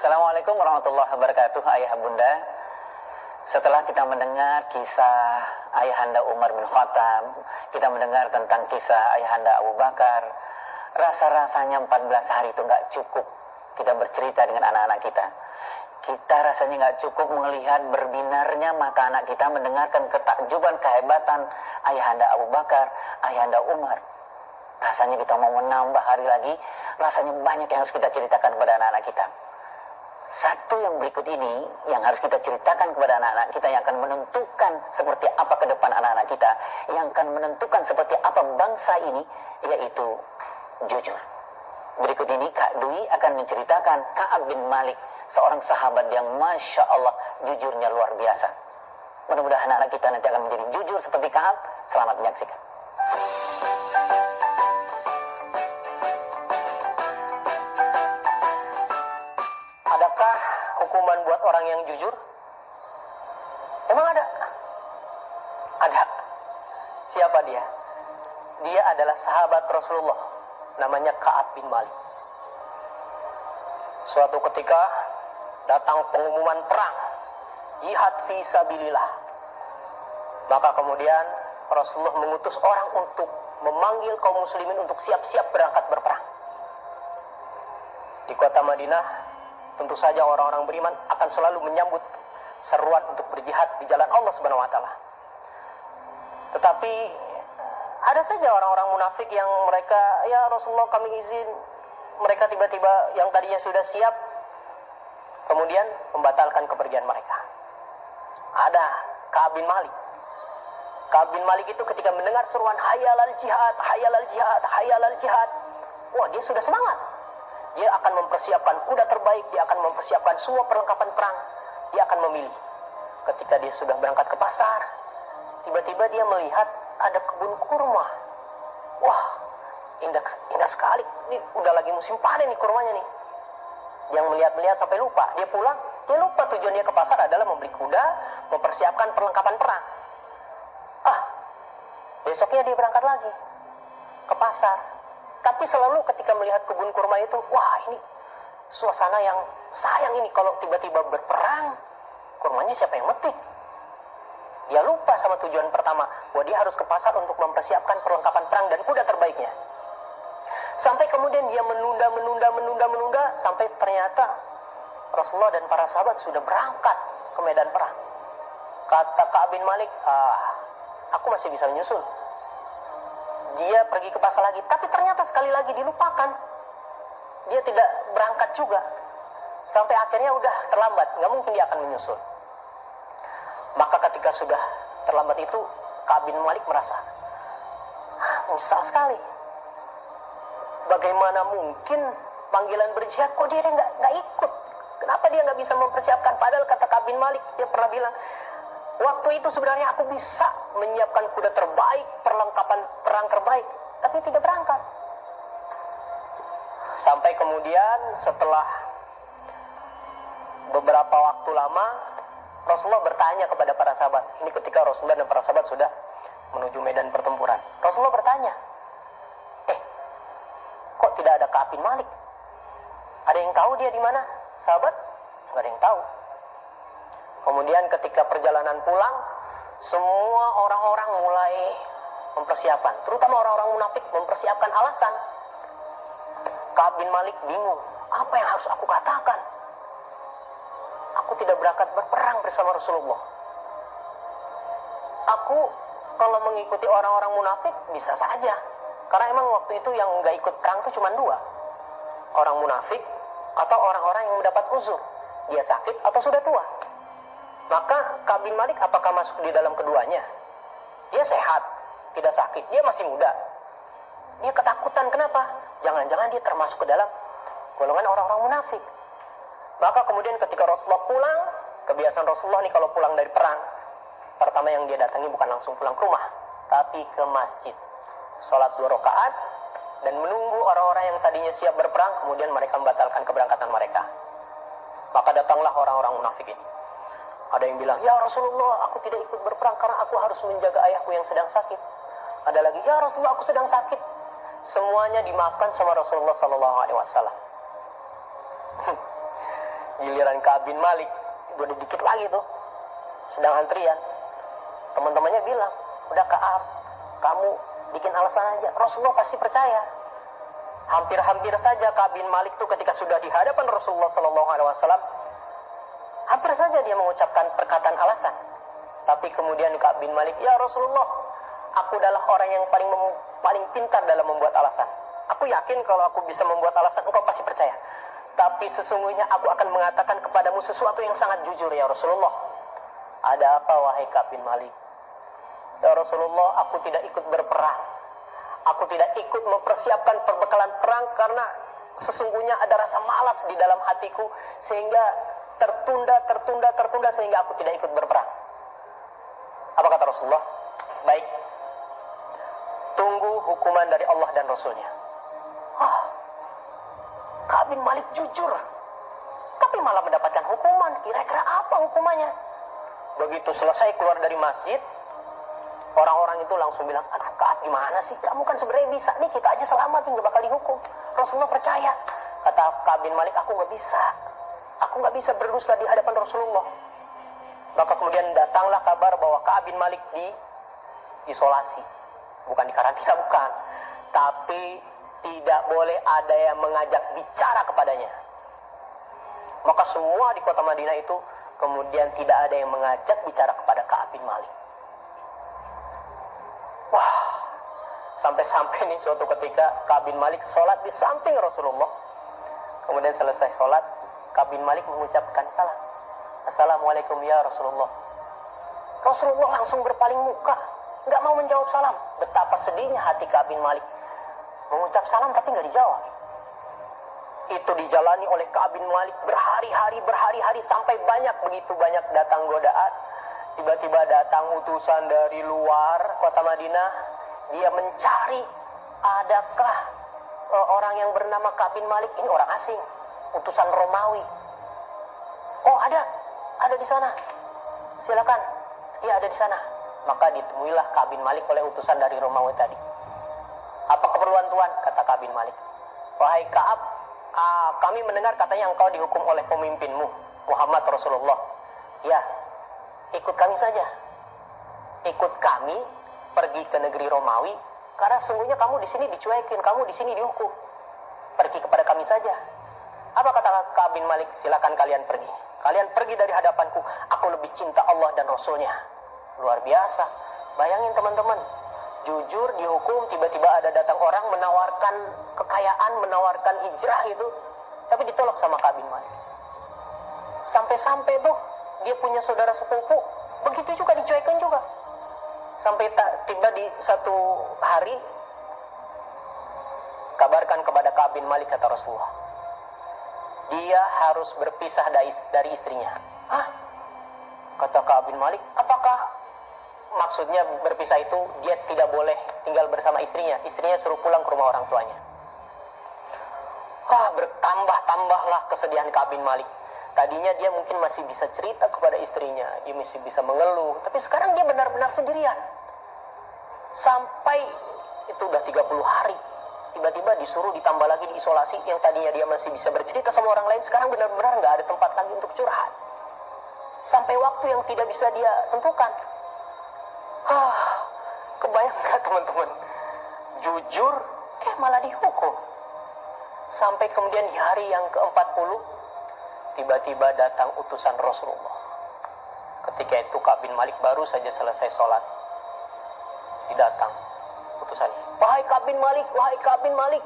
Assalamualaikum warahmatullahi wabarakatuh. Ayah bunda, setelah kita mendengar kisah ayahanda Umar bin Khattab, kita mendengar tentang kisah ayahanda Abu Bakar, rasa-rasanya 14 hari itu nggak cukup kita bercerita dengan anak-anak kita. Kita rasanya nggak cukup melihat berbinarnya mata anak kita, mendengarkan ketakjuban kehebatan ayahanda Abu Bakar, ayahanda Umar. Rasanya kita mau menambah hari lagi, rasanya banyak yang harus kita ceritakan kepada anak-anak kita. Satu yang berikut ini yang harus kita ceritakan kepada anak-anak kita, yang akan menentukan seperti apa ke depan anak-anak kita, yang akan menentukan seperti apa bangsa ini, yaitu jujur. Berikut ini Kak Dwi akan menceritakan Ka'ab bin Malik, seorang sahabat yang Masya Allah jujurnya luar biasa. Mudah-mudahan anak kita nanti akan menjadi jujur seperti Ka'ab. Selamat menyaksikan. Adakah hukuman buat orang yang jujur? Emang ada? Ada. Siapa dia? Dia adalah sahabat Rasulullah, namanya Ka'ab bin Malik. Suatu ketika datang pengumuman perang, jihad fi sabilillah. Maka kemudian Rasulullah mengutus orang untuk memanggil kaum muslimin untuk siap-siap berangkat berperang. Di kota Madinah, tentu saja orang-orang beriman akan selalu menyambut seruan untuk berjihad di jalan Allah Subhanahu wa taala. Tetapi ada saja orang-orang munafik yang mereka, ya Rasulullah kami izin, mereka tiba-tiba yang tadinya sudah siap kemudian membatalkan kepergian mereka. Ada Ka'ab bin Malik. Ka'ab bin Malik itu ketika mendengar seruan hayyalal jihad, hayyalal jihad, hayyalal jihad, wah dia sudah semangat. Dia akan mempersiapkan kuda terbaik, dia akan mempersiapkan semua perlengkapan perang, dia akan memilih. Ketika dia sudah berangkat ke pasar, tiba-tiba dia melihat ada kebun kurma. Wah, indah sekali. Ini udah lagi musim panen nih kurmanya nih. Yang melihat-melihat sampai lupa. Dia pulang, dia lupa tujuan dia ke pasar adalah membeli kuda, mempersiapkan perlengkapan perang. Besoknya dia berangkat lagi ke pasar. Tapi selalu ketika melihat kebun kurma itu, wah ini suasana yang sayang ini, kalau tiba-tiba berperang, kurmanya siapa yang metik? Dia lupa sama tujuan pertama, bahwa dia harus ke pasar untuk mempersiapkan perlengkapan perang dan kuda terbaiknya. Sampai kemudian dia menunda, sampai ternyata Rasulullah dan para sahabat sudah berangkat ke medan perang. Kata Ka'ab bin Malik, aku masih bisa menyusul. Dia pergi ke pasar lagi, tapi ternyata sekali lagi dilupakan. Dia tidak berangkat juga. Sampai akhirnya udah terlambat, nggak mungkin dia akan menyusul. Maka ketika sudah terlambat itu, Ka'ab bin Malik merasa menyesal sekali. Bagaimana mungkin panggilan berjihad kok dia nggak ikut? Kenapa dia nggak bisa mempersiapkan? Padahal kata Ka'ab bin Malik, dia pernah bilang, waktu itu sebenarnya aku bisa menyiapkan kuda terbaik, perlengkapan perang terbaik, tapi tidak berangkat. Sampai kemudian setelah beberapa waktu lama, Rasulullah bertanya kepada para sahabat. Ini ketika Rasulullah dan para sahabat sudah menuju medan pertempuran. Rasulullah bertanya, kok tidak ada Ka'ab bin Malik? Ada yang tahu dia di mana? Sahabat? Nggak ada yang tahu. Kemudian ketika perjalanan pulang, semua orang-orang mulai mempersiapkan, terutama orang-orang munafik mempersiapkan alasan. Ka'ab bin Malik bingung, apa yang harus aku katakan? Aku tidak berangkat berperang bersama Rasulullah. Aku kalau mengikuti orang-orang munafik bisa saja, karena emang waktu itu yang nggak ikut perang itu cuma dua, orang munafik atau orang-orang yang mendapat uzur, dia sakit atau sudah tua. Maka Ka'ab bin Malik apakah masuk di dalam keduanya? Dia sehat, tidak sakit, dia masih muda. Dia ketakutan, kenapa? Jangan-jangan dia termasuk ke dalam golongan orang-orang munafik. Maka kemudian ketika Rasulullah pulang, kebiasaan Rasulullah nih kalau pulang dari perang, pertama yang dia datangi bukan langsung pulang ke rumah, tapi ke masjid. Sholat 2 rakaat dan menunggu orang-orang yang tadinya siap berperang, kemudian mereka membatalkan keberangkatan mereka. Maka datanglah orang-orang munafik ini. Ada yang bilang, ya Rasulullah, aku tidak ikut berperang karena aku harus menjaga ayahku yang sedang sakit. Ada lagi, ya Rasulullah, aku sedang sakit. Semuanya dimaafkan sama Rasulullah SAW. Giliran Ka'ab bin Malik, udah dikit lagi tuh, sedang antrian. Teman-temannya bilang, udah Ka'ab, kamu bikin alasan aja, Rasulullah pasti percaya. Hampir-hampir saja Ka'ab bin Malik tuh ketika sudah di hadapan Rasulullah SAW, hampir saja dia mengucapkan perkataan alasan. Tapi kemudian Ka'ab bin Malik, ya Rasulullah, aku adalah orang yang paling pintar dalam membuat alasan. Aku yakin kalau aku bisa membuat alasan, engkau pasti percaya. Tapi sesungguhnya aku akan mengatakan kepadamu sesuatu yang sangat jujur ya Rasulullah. Ada apa wahai Ka'ab bin Malik? Ya Rasulullah, aku tidak ikut berperang. Aku tidak ikut mempersiapkan perbekalan perang karena sesungguhnya ada rasa malas di dalam hatiku sehingga tertunda sehingga aku tidak ikut berperang. Apa kata Rasulullah? Baik, tunggu hukuman dari Allah dan Rasulnya. Ka'ab bin Malik jujur, tapi malah mendapatkan hukuman. Kira-kira apa hukumannya? Begitu selesai keluar dari masjid, orang-orang itu langsung bilang, aduh Ka'ab gimana sih? Kamu kan sebenarnya bisa nih, kita aja selamat nih, gak bakal dihukum. Rasulullah percaya. Kata Ka'ab bin Malik, aku gak bisa. Aku gak bisa berdusta di hadapan Rasulullah. Maka kemudian datanglah kabar bahwa Ka'ab bin Malik diisolasi. Bukan dikarantina, bukan. Tapi tidak boleh ada yang mengajak bicara kepadanya. Maka semua di kota Madinah itu kemudian tidak ada yang mengajak bicara kepada Ka'ab bin Malik. Wah, sampai-sampai nih suatu ketika Ka'ab bin Malik sholat di samping Rasulullah. Kemudian selesai sholat, Ka'ab bin Malik mengucapkan salam. Assalamualaikum ya Rasulullah. Rasulullah langsung berpaling muka, nggak mau menjawab salam. Betapa sedihnya hati Ka'ab bin Malik. Mengucap salam tapi nggak dijawab. Itu dijalani oleh Ka'ab bin Malik berhari-hari sampai begitu banyak datang godaan. Tiba-tiba datang utusan dari luar kota Madinah. Dia mencari adakah orang yang bernama Ka'ab bin Malik. Ini orang asing, utusan Romawi. Oh ada di sana. Silakan. Iya ada di sana. Maka ditemuilah Ka'ab bin Malik oleh utusan dari Romawi tadi. Apa keperluan Tuhan? Kata Ka'ab bin Malik. Wahai Ka'ab, kami mendengar katanya engkau dihukum oleh pemimpinmu Muhammad Rasulullah. Ya, ikut kami saja. Ikut kami pergi ke negeri Romawi karena sungguhnya kamu di sini dicuekin, kamu di sini dihukum. Pergi kepada kami saja. Apa kata Ka'ab bin Malik? Silakan kalian pergi. Kalian pergi dari hadapanku. Aku lebih cinta Allah dan Rasulnya. Luar biasa. Bayangin teman-teman. Jujur dihukum, tiba-tiba ada datang orang menawarkan kekayaan, menawarkan hijrah itu, tapi ditolak sama Ka'ab bin Malik. Sampai-sampai tuh dia punya saudara sepupu, begitu juga dicuekin juga. Sampai tiba di satu hari, kabarkan kepada Ka'ab bin Malik, kata Rasulullah, dia harus berpisah dari istrinya. Hah? Kata Ka'ab bin Malik, apakah maksudnya berpisah itu dia tidak boleh tinggal bersama istrinya suruh pulang ke rumah orang tuanya. Bertambah-tambahlah kesedihan Ka'ab bin Malik. Tadinya dia mungkin masih bisa cerita kepada istrinya, dia masih bisa mengeluh, tapi sekarang dia benar-benar sendirian. Sampai itu udah 30 hari, tiba-tiba disuruh ditambah lagi diisolasi. Yang tadinya dia masih bisa bercerita sama orang lain, sekarang benar-benar gak ada tempat lagi untuk curhat. Sampai waktu yang tidak bisa dia tentukan. Kebayang gak teman-teman? Jujur, malah dihukum. Sampai kemudian di hari yang ke-40, tiba-tiba datang utusan Rasulullah. Ketika itu Ka'ab bin Malik baru saja selesai sholat. Didatang utusannya. Wahai Ka'ab bin Malik, wahai Ka'ab bin Malik.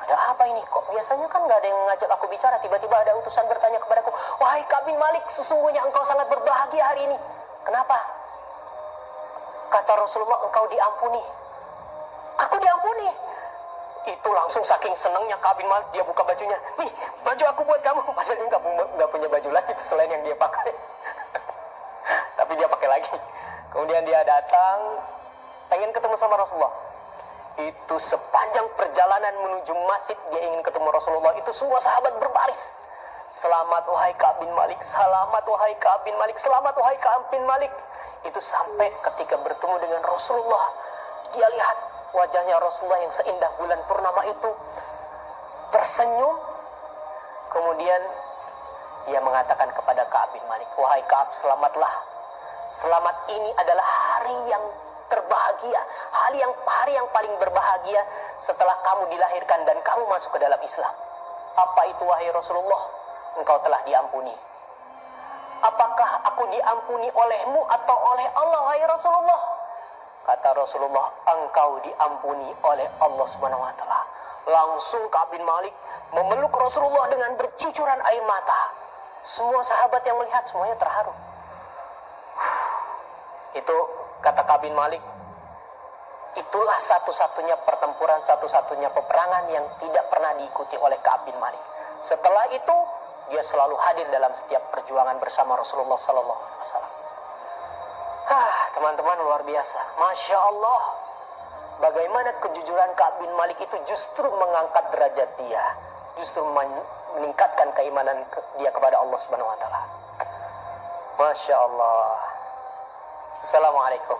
Ada apa ini? Kok biasanya kan gak ada yang ngajak aku bicara, tiba-tiba ada utusan bertanya kepadaku, wahai Ka'ab bin Malik, sesungguhnya engkau sangat berbahagia hari ini. Kenapa? Kata Rasulullah, engkau diampuni. Aku diampuni. Itu langsung saking senangnya Ka'ab bin Malik, dia buka bajunya. Nih, baju aku buat kamu. Padahal dia nggak punya baju lagi selain yang dia pakai. Tapi dia pakai lagi. Kemudian dia datang, pengen ketemu sama Rasulullah. Itu sepanjang perjalanan menuju masjid dia ingin ketemu Rasulullah. Itu semua sahabat berbaris. Selamat wahai Ka'ab bin Malik. Selamat wahai Ka'ab bin Malik. Selamat wahai Ka'ab bin Malik. Itu sampai ketika bertemu dengan Rasulullah, dia lihat wajahnya Rasulullah yang seindah bulan purnama itu tersenyum. Kemudian Dia mengatakan kepada Ka'ab bin Malik, wahai Ka'ab, selamatlah. Selamat ini adalah hari yang terbahagia, hari yang paling berbahagia setelah kamu dilahirkan dan kamu masuk ke dalam Islam. Apa itu wahai Rasulullah? Engkau telah diampuni. Apakah aku diampuni olehmu atau oleh Allah wahai Rasulullah? Kata Rasulullah, engkau diampuni oleh Allah Subhanahu wa taala. Langsung Ka'ab bin Malik memeluk Rasulullah dengan bercucuran air mata. Semua sahabat yang melihat semuanya terharu. Itu kata Ka'ab bin Malik, itulah satu-satunya pertempuran, satu-satunya peperangan yang tidak pernah diikuti oleh Ka'ab bin Malik. Setelah itu dia selalu hadir dalam setiap perjuangan bersama Rasulullah sallallahu alaihi wasallam. Teman-teman, luar biasa. Masya Allah, bagaimana kejujuran Ka'ab bin Malik itu justru mengangkat derajat dia, justru meningkatkan keimanan dia kepada Allah Subhanahu wa taala. Masya Allah. Assalamualaikum.